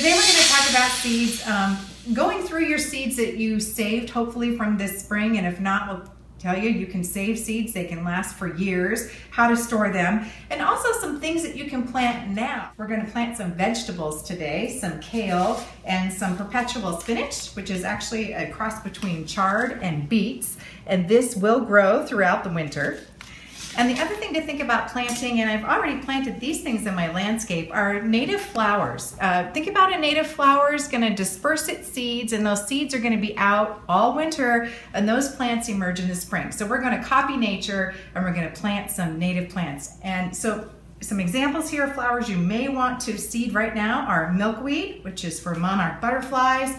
today we're going to talk about seeds, going through your seeds that you saved hopefully from this spring, and if not, we'll tell you you can save seeds, they can last for years, how to store them, and also some things that you can plant now. We're going to plant some vegetables today, some kale and some perpetual spinach, which is actually a cross between chard and beets, and this will grow throughout the winter. And the other thing to think about planting, and I've already planted these things in my landscape, are native flowers. Think about a native flower is going to disperse its seeds, and those seeds are going to be out all winter, and those plants emerge in the spring. So we're going to copy nature, and we're going to plant some native plants. And so some examples here of flowers you may want to seed right now are milkweed, which is for monarch butterflies.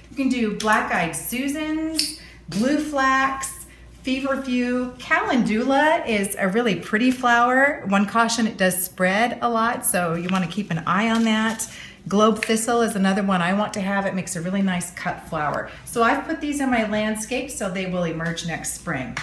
You can do black-eyed Susans, blue flax, feverfew. Calendula is a really pretty flower. One caution, it does spread a lot, so you want to keep an eye on that. Globe thistle is another one I want to have. It makes a really nice cut flower. So I've put these in my landscape so they will emerge next spring.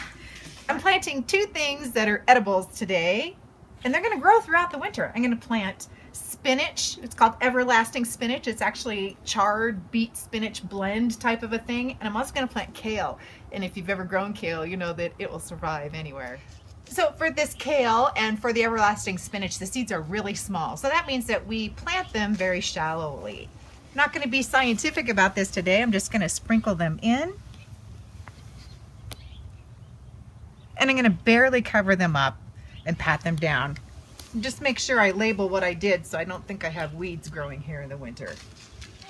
I'm planting two things that are edibles today, and they're going to grow throughout the winter. I'm going to plant spinach. It's called everlasting spinach. It's actually chard beet spinach blend type of a thing. And I'm also going to plant kale. And if you've ever grown kale, you know that it will survive anywhere. So for this kale and for the everlasting spinach, the seeds are really small. So that means that we plant them very shallowly. I'm not going to be scientific about this today. I'm just going to sprinkle them in. And I'm going to barely cover them up and pat them down. Just make sure I label what I did so I don't think I have weeds growing here in the winter.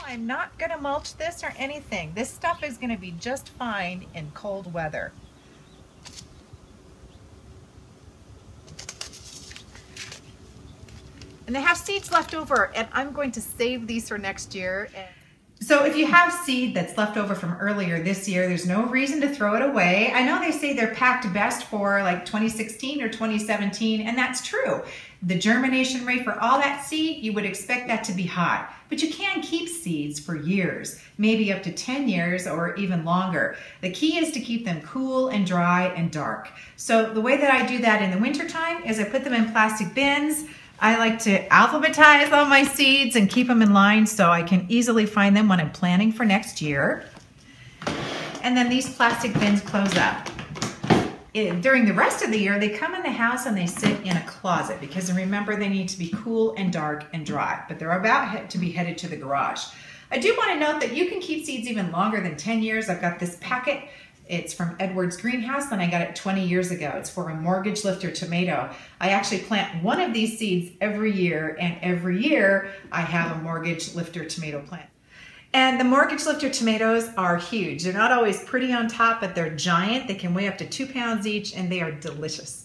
I'm not going to mulch this or anything. This stuff is going to be just fine in cold weather. And they have seeds left over, and I'm going to save these for next year. So if you have seed that's left over from earlier this year, there's no reason to throw it away. I know they say they're packed best for like 2016 or 2017, and that's true. The germination rate for all that seed, you would expect that to be high. But you can keep seeds for years, maybe up to 10 years or even longer. The key is to keep them cool and dry and dark. So the way that I do that in the wintertime is I put them in plastic bins. I like to alphabetize all my seeds and keep them in line so I can easily find them when I'm planning for next year. And then these plastic bins close up. During the rest of the year, they come in the house and they sit in a closet because remember, they need to be cool and dark and dry, but they're about to be headed to the garage. I do want to note that you can keep seeds even longer than 10 years. I've got this packet. It's from Edwards Greenhouse, and I got it 20 years ago. It's for a mortgage lifter tomato. I actually plant one of these seeds every year, and every year I have a mortgage lifter tomato plant. And the mortgage lifter tomatoes are huge. They're not always pretty on top, but they're giant. They can weigh up to 2 pounds each, and they are delicious.